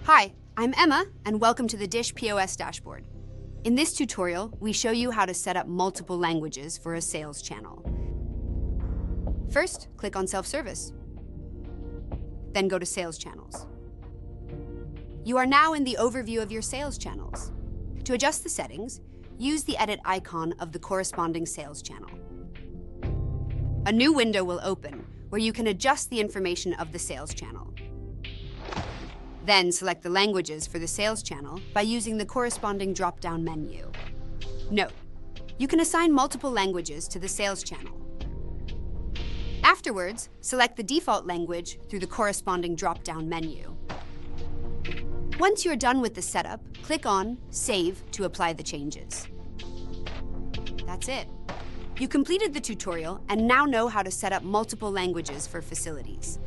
Hi, I'm Emma, and welcome to the Dish POS dashboard. In this tutorial, we show you how to set up multiple languages for a sales channel. First, click on Self-Service. Then go to Sales Channels. You are now in the overview of your sales channels. To adjust the settings, use the edit icon of the corresponding sales channel. A new window will open where you can adjust the information of the sales channel. Then select the languages for the sales channel by using the corresponding drop-down menu. Note, you can assign multiple languages to the sales channel. Afterwards, select the default language through the corresponding drop-down menu. Once you're done with the setup, click on Save to apply the changes. That's it. You completed the tutorial and now know how to set up multiple languages for facilities.